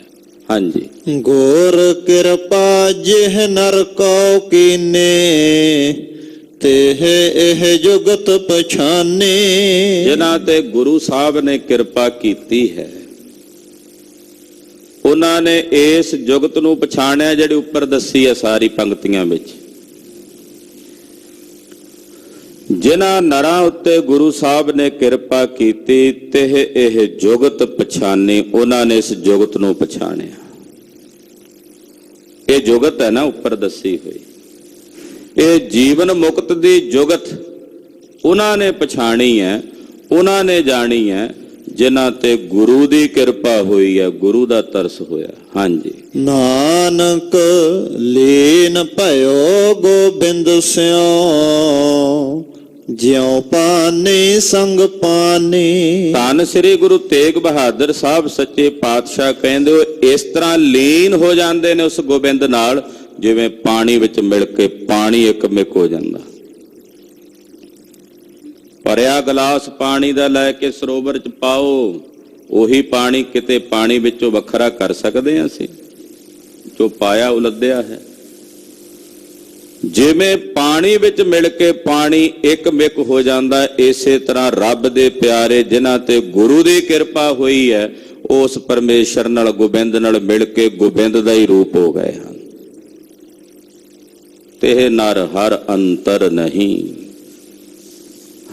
Speaker 1: ਹਾਂਜੀ।
Speaker 2: ਗੋਰ ਕਿਰਪਾ ਜਿਹ ਨਰ ਕੋ ਕੀਨੇ, ਤੇਹ ਇਹ ਜੁਗਤ ਪਛਾਨੇ।
Speaker 1: ਜਿਨ੍ਹਾਂ ਤੇ ਗੁਰੂ ਸਾਹਿਬ ਨੇ ਕਿਰਪਾ ਕੀਤੀ ਹੈ, ਉਹਨਾਂ ਨੇ ਇਸ ਜੁਗਤ ਨੂੰ ਪਛਾਣਿਆ ਜਿਹੜੀ ਉੱਪਰ ਦੱਸੀ ਹੈ ਸਾਰੀ ਪੰਕਤੀਆਂ ਵਿੱਚ। ਜਿਨ੍ਹਾਂ ਨਰਾਂ ਉੱਤੇ ਗੁਰੂ ਸਾਹਿਬ ਨੇ ਕਿਰਪਾ ਕੀਤੀ, ਤੇ ਇਹ ਜੁਗਤ ਪਛਾਨੀ, ਉਹਨਾਂ ਨੇ ਇਸ ਜੁਗਤ ਨੂੰ ਪਛਾਣਿਆ। ਇਹ ਜੁਗਤ ਹੈ ਨਾ ਉੱਪਰ ਦੱਸੀ ਹੋਈ, ਇਹ ਜੀਵਨ ਮੁਕਤ ਦੀ ਜੁਗਤ ਉਹਨਾਂ ਨੇ ਪਛਾਣੀ ਹੈ, ਉਹਨਾਂ ਨੇ ਜਾਣੀ ਹੈ, ਜਿਨ੍ਹਾਂ ਤੇ ਗੁਰੂ ਦੀ ਕਿਰਪਾ ਹੋਈ ਹੈ, ਗੁਰੂ ਦਾ ਤਰਸ ਹੋਇਆ। ਹਾਂਜੀ।
Speaker 2: ਨਾਨਕ ਲੀਨ ਭਇਓ ਗੋਬਿੰਦ ਸਿਉ, ਜਿਉ ਪਾਨੀ ਸੰਗ ਪਾਨੀ।
Speaker 1: ਧੰਨ ਸ੍ਰੀ ਗੁਰੂ ਤੇਗ ਬਹਾਦਰ ਸਾਹਿਬ ਸੱਚੇ ਪਾਤਸ਼ਾਹ ਕਹਿੰਦੇ ਹੋ, ਇਸ ਤਰ੍ਹਾਂ ਲੀਨ ਹੋ ਜਾਂਦੇ ਨੇ ਉਸ ਗੋਬਿੰਦ ਨਾਲ, ਜਿਵੇਂ ਪਾਣੀ ਵਿੱਚ ਮਿਲ ਕੇ ਪਾਣੀ ਇੱਕ ਮਿਕ ਹੋ ਜਾਂਦਾ। ਭਰਿਆ ਗਲਾਸ ਪਾਣੀ ਦਾ ਲੈ ਕੇ ਸਰੋਵਰ 'ਚ ਪਾਓ, ਉਹੀ ਪਾਣੀ ਕਿਤੇ ਪਾਣੀ ਵਿੱਚੋਂ ਵੱਖਰਾ ਕਰ ਸਕਦੇ ਹਾਂ ਅਸੀਂ? ਜੋ ਪਾਇਆ ਉਲੱਦਿਆ ਹੈ। ਜਿਵੇਂ ਪਾਣੀ ਵਿੱਚ ਮਿਲ ਕੇ ਪਾਣੀ ਇੱਕ ਮਿਕ ਹੋ ਜਾਂਦਾ, ਇਸੇ ਤਰ੍ਹਾਂ ਰੱਬ ਦੇ ਪਿਆਰੇ ਜਿਨ੍ਹਾਂ ਤੇ ਗੁਰੂ ਦੀ ਕਿਰਪਾ ਹੋਈ ਹੈ, ਉਸ ਪਰਮੇਸ਼ਰ ਨਾਲ, ਗੋਬਿੰਦ ਨਾਲ ਮਿਲ ਕੇ ਗੋਬਿੰਦ ਦਾ ਹੀ ਰੂਪ ਹੋ ਗਏ ਹਨ। ਤੇ ਨਰ ਹਰ ਅੰਤਰ ਨਹੀਂ,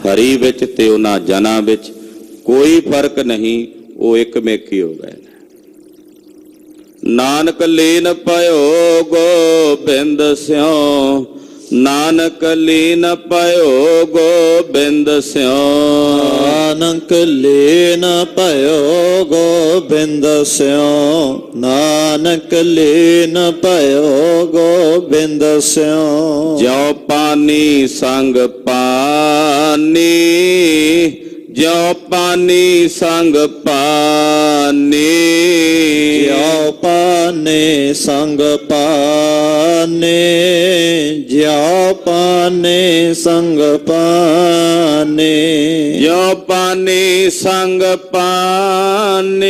Speaker 1: ਹਰੀ ਵਿੱਚ ਤੇ ਉਹਨਾਂ ਜਨਾਂ ਵਿੱਚ ਕੋਈ ਫਰਕ ਨਹੀਂ, ਉਹ ਇੱਕ ਮਿਕ ਹੀ ਹੋ ਗਏ ਨੇ। ਨਾਨਕ ਲੀਨ ਭਇਓ ਗੋਬਿੰਦ ਸਿਉ, ਨਾਨਕ ਲੀਨ ਭਇਓ ਗੋਬਿੰਦ ਸਿਉ।
Speaker 2: ਨਾਨਕ ਲੀਨ ਭਇਓ ਗੋਬਿੰਦ ਸਿਉ, ਨਾਨਕ ਲੀਨ ਭਇਓ ਗੋਬਿੰਦ ਸਿਉ।
Speaker 1: ਜਿਉ ਪਾਨੀ ਸੰਗ ਪਾਨੀ, ਜਿਉ ਪਾਨੀ ਸੰਗ ਪਾਨੀ।
Speaker 2: ਜਿਉ ਪਾਨੇ ਸੰਗ ਪਾਨੇ, ਜਿਉ ਪਾਨੇ ਸੰਗ ਪਾਨੇ।
Speaker 1: ਜਿਉ ਪਾਨੀ ਸੰਗ ਪਾਨੀ,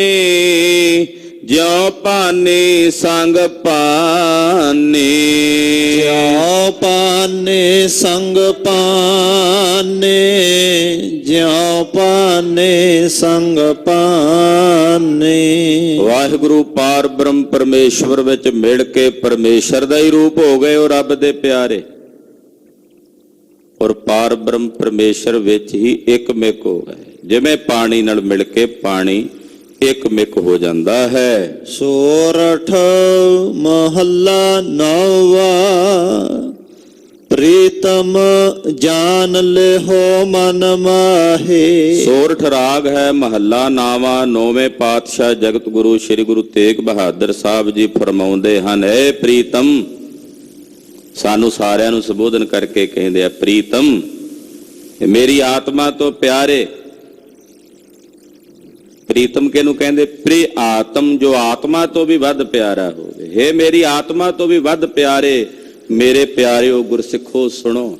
Speaker 1: ਜਿਉ ਪਾਨੀ ਸੰਗ ਪਾਨੀ।
Speaker 2: ਜਿਉ ਪਾਨੇ ਸੰਗ ਪਾਨੇ, ਜਿਉ ਪਾਨੇ ਸੰਗ ਪਾਨੇ।
Speaker 1: ਵਾਹਿਗੁਰੂ ਪਾਰ ਬ੍ਰਹਮ ਪਰਮੇਸ਼ਵਰ ਵਿੱਚ ਮਿਲ ਕੇ ਪਰਮੇਸ਼ਰ ਦਾ ਹੀ ਰੂਪ ਹੋ ਗਏ ਉਹ ਰੱਬ ਦੇ ਪਿਆਰੇ, ਔਰ ਪਾਰ ਬ੍ਰਹਮ ਪਰਮੇਸ਼ਰ ਵਿੱਚ ਹੀ ਇੱਕ ਮਿਕ ਹੋ ਗਏ। ਜਿਵੇਂ ਪਾਣੀ ਨਾਲ ਮਿਲ ਕੇ ਪਾਣੀ ਇੱਕ ਮਿਕ ਹੋ ਜਾਂਦਾ ਹੈ।
Speaker 2: ਸੋਰਠ ਮਹੱਲਾ ਨੌਵਾਂ, ਪ੍ਰੀਤਮ ਜਾਨ ਲਿਹੋ ਮਨ ਮਾਹੀ।
Speaker 1: ਸੋਰਠ ਰਾਗ ਹੈ, ਮਹੱਲਾ ਨਾਵਾਂ। ਨੌਵੇਂ ਪਾਤਸ਼ਾਹ ਜਗਤ ਗੁਰੂ ਸ੍ਰੀ ਗੁਰੂ ਤੇਗ ਬਹਾਦਰ ਸਾਹਿਬ ਜੀ ਫਰਮਾਉਂਦੇ ਹਨ, ਏ ਪ੍ਰੀਤਮ, ਸਾਨੂੰ ਸਾਰਿਆਂ ਨੂੰ ਸੰਬੋਧਨ ਕਰਕੇ ਕਹਿੰਦੇ ਆ, ਪ੍ਰੀਤਮ, ਮੇਰੀ ਆਤਮਾ ਤੋਂ ਪਿਆਰੇ। ਪ੍ਰੀਤਮ ਕਿਹਨੂੰ ਕਹਿੰਦੇ? ਪ੍ਰਿ ਆਤਮ, ਜੋ ਆਤਮਾ ਤੋਂ ਵੀ ਵੱਧ ਪਿਆਰਾ ਹੋਵੇ। ਹੇ ਮੇਰੀ ਆਤਮਾ ਤੋਂ ਵੀ ਵੱਧ ਪਿਆਰੇ, ਮੇਰੇ ਪਿਆਰਿਓ ਗੁਰਸਿੱਖੋ ਸੁਣੋ,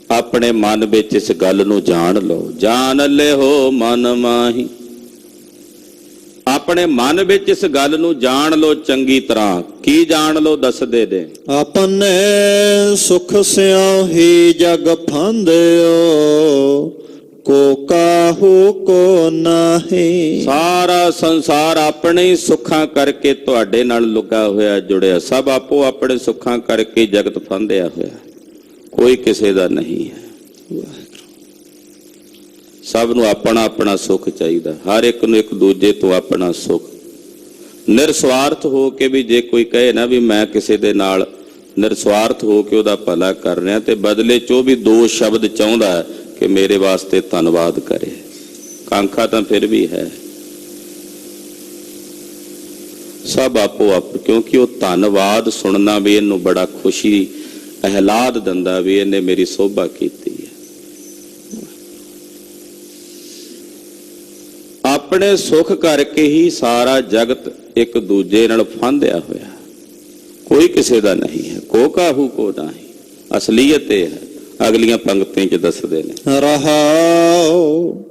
Speaker 1: ਆਪਣੇ ਮਨ ਵਿੱਚ ਇਸ ਗੱਲ ਨੂੰ ਜਾਣ ਲਓ। ਜਾਣ ਲਿਓ ਮਨ ਮਾਹੀ, ਆਪਣੇ ਮਨ ਵਿੱਚ ਇਸ ਗੱਲ ਨੂੰ ਜਾਣ ਲਓ ਚੰਗੀ ਤਰ੍ਹਾਂ। ਕੀ ਜਾਣ ਲਓ ਦੱਸਦੇ ਨੇ,
Speaker 2: ਆਪਣੇ ਸੁਖ ਸਿਉ ਹੀ ਜਗ ਫਾਂਦਿਓ, ਕੋ ਕਾਹੂ ਕੋ ਨਾਹੀ। ਸਾਰਾ ਸੰਸਾਰ ਆਪਣੇ ਹੀ ਸੁੱਖਾਂ ਕਰਕੇ ਤੁਹਾਡੇ ਨਾਲ ਲੁਕਾ ਹੋਇਆ, ਜੁੜਿਆ। ਸਭ ਆਪੋ ਆਪਣੇ ਸੁੱਖਾਂ ਕਰਕੇ ਜਗਤ ਫਾਂਦਿਆ ਹੋਇਆ, ਕੋਈ ਕਿਸੇ ਦਾ ਨਹੀਂ ਹੈ। ਸਭ ਨੂੰ ਆਪਣਾ ਆਪਣਾ ਸੁੱਖ ਚਾਹੀਦਾ, ਹਰ ਇੱਕ ਨੂੰ ਇੱਕ ਦੂਜੇ ਤੋਂ ਆਪਣਾ ਸੁੱਖ। ਨਿਰਸਵਾਰਥ ਹੋ ਕੇ ਵੀ ਜੇ ਕੋਈ ਕਹੇ ਨਾ ਵੀ ਮੈਂ ਕਿਸੇ ਦੇ ਨਾਲ ਨਿਰਸਵਾਰਥ ਹੋ ਕੇ ਉਹਦਾ ਭਲਾ ਕਰ ਰਿਹਾ, ਤੇ ਬਦਲੇ 'ਚ ਉਹ ਵੀ ਦੋ ਸ਼ਬਦ ਚਾਹੁੰਦਾ ਕਿ ਮੇਰੇ ਵਾਸਤੇ ਧੰਨਵਾਦ ਕਰੇ, ਕਾਂਖਾ ਤਾਂ ਫਿਰ ਵੀ ਹੈ। ਸਭ ਆਪੋ ਆਪ, ਕਿਉਂਕਿ ਉਹ ਧੰਨਵਾਦ ਸੁਣਨਾ ਵੀ ਇਹਨੂੰ ਬੜਾ ਖੁਸ਼ੀ ਅਹਿਲਾਦ ਦਿੰਦਾ ਵੀ ਇਹਨੇ ਮੇਰੀ ਸੋਭਾ ਕੀਤੀ ਹੈ। ਆਪਣੇ ਸੁੱਖ ਕਰਕੇ ਹੀ ਸਾਰਾ ਜਗਤ ਇੱਕ ਦੂਜੇ ਨਾਲ ਫਾਂਦਿਆ ਹੋਇਆ, ਕੋਈ ਕਿਸੇ ਦਾ ਨਹੀਂ ਹੈ। ਕੋ ਕਾਹੂ ਕੋ ਨਹੀਂ, ਅਸਲੀਅਤ ਇਹ ਹੈ। ਅਗਲੀਆਂ ਪੰਕਤੀਆਂ 'ਚ ਦੱਸਦੇ ਨੇ, ਰਹਾਉ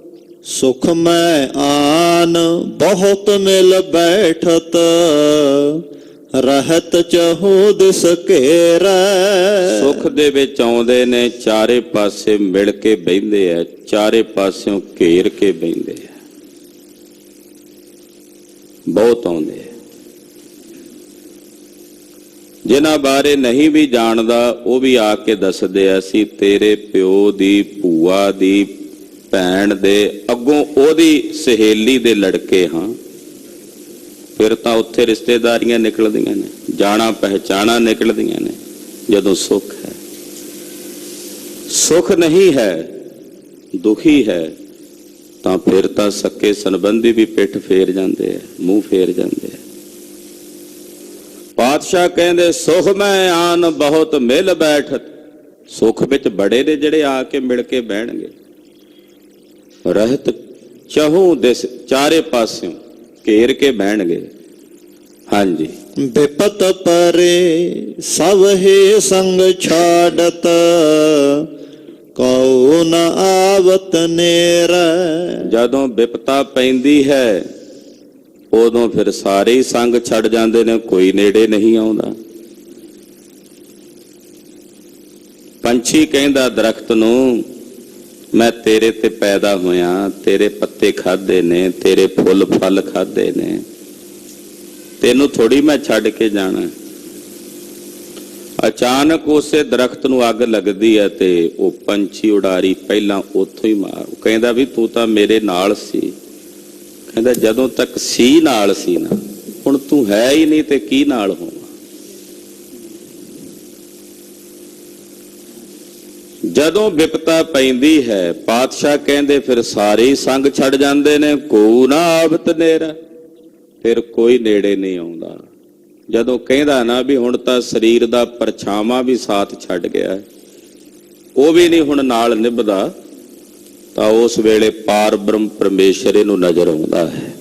Speaker 2: ਸੁਖ ਮੈਂ ਆਨ ਬਹੁਤ ਮਿਲ ਬੈਠਤ, रहत चहु दिस घेरै।
Speaker 1: ਸੁਖ ਦੇ ਵਿੱਚ ਆਉਂਦੇ ਨੇ, ਚਾਰੇ ਪਾਸੇ ਮਿਲ ਕੇ ਬਹਿੰਦੇ ਆ, ਚਾਰੇ ਪਾਸਿਓਂ ਘੇਰ ਕੇ ਬਹਿੰਦੇ ਆ, ਬਹੁਤ ਆਉਂਦੇ ਆ। ਜਿਨ੍ਹਾਂ ਬਾਰੇ ਨਹੀਂ ਵੀ ਜਾਣਦਾ ਉਹ ਵੀ ਆ ਕੇ ਦੱਸਦੇ ਆ, ਅਸੀਂ ਤੇਰੇ ਪਿਓ ਦੀ, ਭੂਆ ਦੀ, ਭੈਣ ਦੇ, ਅੱਗੋਂ ਉਹਦੀ ਸਹੇਲੀ ਦੇ ਲੜਕੇ ਹਾਂ। ਫਿਰ ਤਾਂ ਉੱਥੇ ਰਿਸ਼ਤੇਦਾਰੀਆਂ ਨਿਕਲਦੀਆਂ ਨੇ, ਜਾਣਾ ਪਹਿਚਾਣਾ ਨਿਕਲਦੀਆਂ ਨੇ। ਜਦੋਂ ਸੁੱਖ ਹੈ, ਸੁੱਖ ਨਹੀਂ ਹੈ, ਦੁਖੀ ਹੈ, ਤਾਂ ਫਿਰ ਤਾਂ ਸੱਕੇ ਸੰਬੰਧੀ ਵੀ ਪਿੱਠ ਫੇਰ ਜਾਂਦੇ ਆ, ਮੂੰਹ ਫੇਰ ਜਾਂਦੇ ਆ। ਪਾਤਸ਼ਾਹ ਕਹਿੰਦੇ ਸੁਖ ਮੈਂ ਆਨ ਬਹੁਤ ਮਿਲ ਬੈਠਤ। ਸੁੱਖ ਵਿੱਚ ਬੜੇ ਨੇ ਜਿਹੜੇ ਆ ਕੇ ਮਿਲ ਕੇ ਬਹਿਣਗੇ। ਰਹਿਤ ਚਹੂ ਦਿਸ, ਚਾਰੇ ਪਾਸਿਓਂ ਘੇਰ ਕੇ ਬਹਿਣਗੇ। ਹਾਂਜੀ।
Speaker 2: ਬਿਪਤ ਪਰੇ ਸਭ ਹੀ ਸੰਗ ਛਾੜਤ, ਕਉ ਨ ਆਵਤ ਨੇਰੈ।
Speaker 1: ਜਦੋਂ ਵਿਪਤਾ ਪੈਂਦੀ ਹੈ ਉਦੋਂ ਫਿਰ ਸਾਰੇ ਹੀ ਸੰਗ ਛੱਡ ਜਾਂਦੇ ਨੇ, ਕੋਈ ਨੇੜੇ ਨਹੀਂ ਆਉਂਦਾ। ਪੰਛੀ ਕਹਿੰਦਾ ਦਰਖਤ ਨੂੰ, ਮੈਂ ਤੇਰੇ ਤੇ ਪੈਦਾ ਹੋਇਆ, ਤੇਰੇ ਪੱਤੇ ਖਾਧੇ ਨੇ, ਤੇਰੇ ਫੁੱਲ ਫਲ ਖਾਧੇ ਨੇ, ਤੈਨੂੰ ਥੋੜੀ ਮੈਂ ਛੱਡ ਕੇ ਜਾਣਾ। ਅਚਾਨਕ ਉਸੇ ਦਰਖਤ ਨੂੰ ਅੱਗ ਲੱਗਦੀ ਹੈ ਤੇ ਉਹ ਪੰਛੀ ਉਡਾਰੀ ਪਹਿਲਾਂ ਉੱਥੋਂ ਹੀ ਮਾਰ। ਕਹਿੰਦਾ ਵੀ ਤੂੰ ਤਾਂ ਮੇਰੇ ਨਾਲ ਸੀ। ਕਹਿੰਦਾ ਜਦੋਂ ਤੱਕ ਸੀ ਨਾਲ ਸੀ ਨਾ, ਹੁਣ ਤੂੰ ਹੈ ਹੀ ਨਹੀਂ ਤੇ ਕੀ ਨਾਲ ਹੋਵਾਂ। ਜਦੋਂ ਵਿਪਤਾ ਪੈਂਦੀ ਹੈ, ਪਾਤਸ਼ਾਹ ਕਹਿੰਦੇ ਫਿਰ ਸਾਰੇ ਹੀ ਸੰਗ ਛੱਡ ਜਾਂਦੇ ਨੇ, ਕੋ ਨਾ ਆਵਤ ਨੇਰਾ, ਫਿਰ ਕੋਈ ਨੇੜੇ ਨਹੀਂ ਆਉਂਦਾ। ਜਦੋਂ ਕਹਿੰਦਾ ਨਾ ਵੀ ਹੁਣ ਤਾਂ ਸਰੀਰ ਦਾ ਪਰਛਾਵਾਂ ਵੀ ਸਾਥ ਛੱਡ ਗਿਆ, ਉਹ ਵੀ ਨਹੀਂ ਹੁਣ ਨਾਲ ਨਿਭਦਾ, ਤਾਂ ਉਸ ਵੇਲੇ ਪਾਰ ਬ੍ਰਹਮ ਪਰਮੇਸ਼ਰ ਇਹਨੂੰ ਨਜ਼ਰ ਆਉਂਦਾ ਹੈ,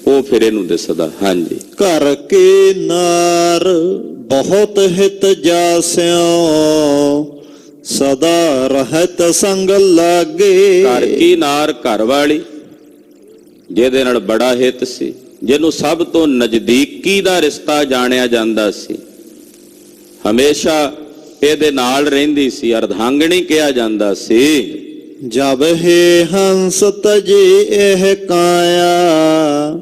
Speaker 1: ਉਹ ਫਿਰ ਇਹਨੂੰ ਦਿਸਦਾ। ਹਾਂਜੀ।
Speaker 2: ਘਰ ਕੇ ਨਾਰ ਬਹੁਤ ਹਿਤ ਜਾਸਿਓ, ਸਦਾ ਰਹਿਤ ਸੰਗ ਲਾਗੇ।
Speaker 1: ਘਰ ਕੀ ਨਾਰ, ਘਰ ਵਾਲੀ ਜਿਹਦੇ ਨਾਲ ਬੜਾ ਹਿੱਤ ਸੀ, ਜਿਹਨੂੰ ਸਭ ਤੋਂ ਨਜ਼ਦੀਕੀ ਦਾ ਰਿਸ਼ਤਾ ਜਾਣਿਆ ਜਾਂਦਾ ਸੀ, ਹਮੇਸ਼ਾ ਇਹਦੇ ਨਾਲ ਰਹਿੰਦੀ ਸੀ, ਅਰਧਾਂਗਣੀ ਕਿਹਾ ਜਾਂਦਾ ਸੀ।
Speaker 2: ਜਬ ਹੈ ਹੰਸ ਤਜੇ ਇਹ ਕਾਇਆ,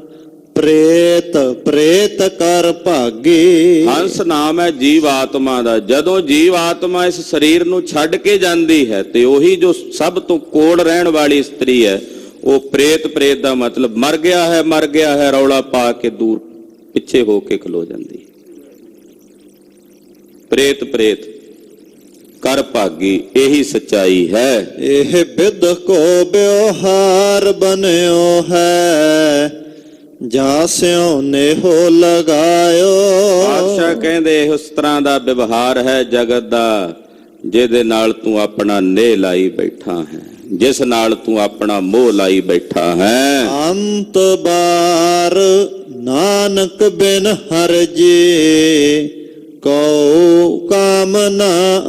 Speaker 2: ਪ੍ਰੇਤ ਪ੍ਰੇਤ ਕਰ ਭਾਗੇ।
Speaker 1: ਹੰਸ ਨਾਮ ਹੈ ਜੀਵ ਆਤਮਾ ਦਾ। ਜਦੋਂ ਜੀਵ ਆਤਮਾ ਇਸ ਸਰੀਰ ਨੂੰ ਛੱਡ ਕੇ ਜਾਂਦੀ ਹੈ ਤੇ ਉਹੀ ਜੋ ਸਭ ਤੋਂ ਕੋਲ ਰਹਿਣ ਵਾਲੀ ਇਸਤਰੀ ਹੈ, ਉਹ ਪ੍ਰੇਤ, ਪ੍ਰੇਤ ਦਾ ਮਤਲਬ ਮਰ ਗਿਆ ਹੈ, ਮਰ ਗਿਆ ਹੈ ਰੌਲਾ ਪਾ ਕੇ ਦੂਰ ਪਿੱਛੇ ਹੋ ਕੇ ਖਲੋ ਜਾਂਦੀ। ਪ੍ਰੇਤ ਪ੍ਰੇਤ ਕਰ ਭਾਗੀ, ਇਹੀ ਸੱਚਾਈ ਹੈ।
Speaker 2: ਇਹ ਬਿਦ ਕੋ ਵਿਵਹਾਰ ਬਨਿਓ ਹੈ, ਜਾਸਿਓ ਨੇਹੋ ਲਗਾਇਓ।
Speaker 1: ਪਾਤਸ਼ਾਹ ਕਹਿੰਦੇ ਇਸ ਤਰ੍ਹਾਂ ਦਾ ਵਿਵਹਾਰ ਹੈ ਜਗਤ ਦਾ, ਜਿਹਦੇ ਨਾਲ ਤੂੰ ਆਪਣਾ ਨੇਹ ਲਾਈ ਬੈਠਾ ਹੈ, ਜਿਸ ਨਾਲ ਤੂੰ ਆਪਣਾ ਮੋਹ ਲਾਈ ਬੈਠਾ ਹੈ।
Speaker 2: ਅੰਤ ਬਾਰ ਨਾਨਕ ਬਿਨ ਹਰ ਜੀ, ਕਉ ਕਾਮ ਨ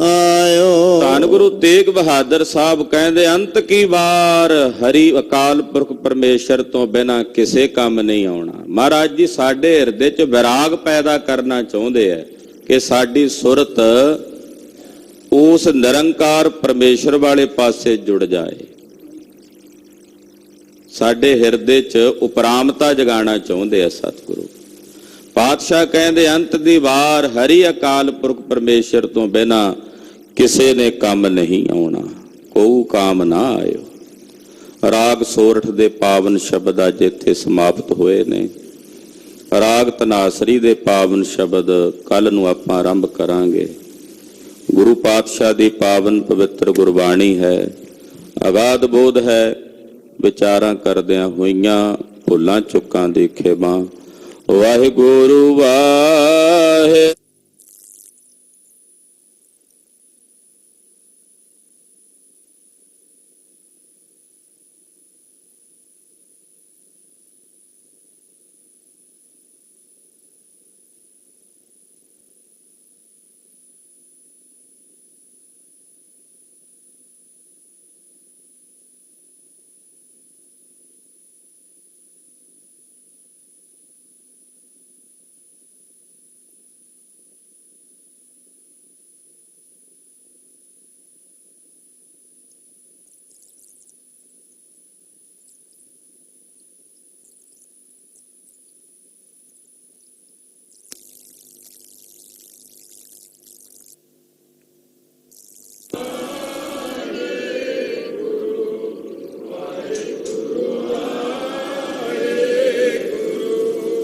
Speaker 2: ਆਇਓ।
Speaker 1: ਧੰਨ ਗੁਰੂ ਤੇਗ ਬਹਾਦਰ ਸਾਹਿਬ ਕਹਿੰਦੇ ਅੰਤ ਕੀ ਵਾਰ ਹਰੀ ਅਕਾਲ ਪੁਰਖ ਪਰਮੇਸ਼ਰ ਤੋਂ ਬਿਨਾਂ ਕਿਸੇ ਕੰਮ ਨਹੀਂ ਆਉਣਾ। ਮਹਾਰਾਜ ਜੀ ਸਾਡੇ ਹਿਰਦੇ 'ਚ ਵਿਰਾਗ ਪੈਦਾ ਕਰਨਾ ਚਾਹੁੰਦੇ ਹੈ ਕਿ ਸਾਡੀ ਸੁਰਤ ਉਸ ਨਿਰੰਕਾਰ ਪਰਮੇਸ਼ਰ ਵਾਲੇ ਪਾਸੇ ਜੁੜ ਜਾਏ। ਸਾਡੇ ਹਿਰਦੇ 'ਚ ਉਪਰਾਮਤਾ ਜਗਾਉਣਾ ਚਾਹੁੰਦੇ ਆ ਸਤਿਗੁਰੂ। ਪਾਤਸ਼ਾਹ ਕਹਿੰਦੇ ਅੰਤ ਦੀ ਵਾਰ ਹਰੀ ਅਕਾਲ ਪੁਰਖ ਪਰਮੇਸ਼ਰ ਤੋਂ ਬਿਨਾਂ ਕਿਸੇ ਨੇ ਕੰਮ ਨਹੀਂ ਆਉਣਾ, ਕੋਈ ਕਾਮ ਨਾ ਆਇਓ। ਰਾਗ ਸੋਰਠ ਦੇ ਪਾਵਨ ਸ਼ਬਦ ਅੱਜ ਇੱਥੇ ਸਮਾਪਤ ਹੋਏ ਨੇ। ਰਾਗ ਧਨਾਸਰੀ ਦੇ ਪਾਵਨ ਸ਼ਬਦ ਕੱਲ ਨੂੰ ਆਪਾਂ ਆਰੰਭ ਕਰਾਂਗੇ। ਗੁਰੂ ਪਾਤਸ਼ਾਹ ਦੀ ਪਾਵਨ ਪਵਿੱਤਰ ਗੁਰਬਾਣੀ ਹੈ। ਅਗਾਧ ਬੋਧ ਹੈ, ਵਿਚਾਰਾਂ ਕਰਦਿਆਂ ਹੋਈਆਂ ਭੁੱਲਾਂ ਚੁੱਕਾਂ ਦੀ ਖਿਮਾ। ਵਾਹਿਗੁਰੂ ਵਾਹਿ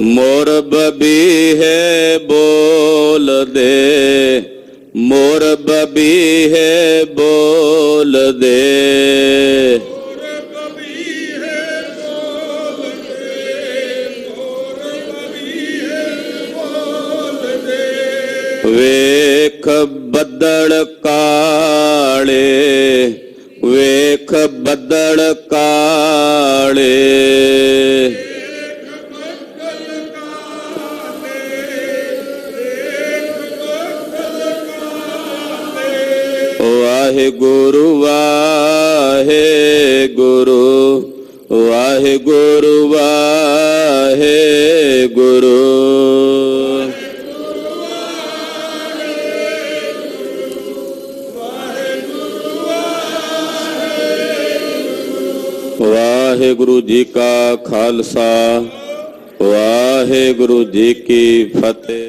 Speaker 1: मोर बबीहे बोल दे, मोर बबीहे बोल दे। ਵੇਖ ਬੱਦਲ ਕਾਲੇ, ਵੇਖ ਬੱਦਲ ਕਾਲੇ। ਵਾਹਿਗੁਰੂ ਵਾਹਿਗੁਰੂ, ਵਾਹਿਗੁਰੂ ਵਾਹਿਗੁਰੂ। ਵਾਹਿਗੁਰੂ ਜੀ ਕਾ ਖਾਲਸਾ, ਵਾਹਿਗੁਰੂ ਜੀ ਕੀ ਫਤਿਹ।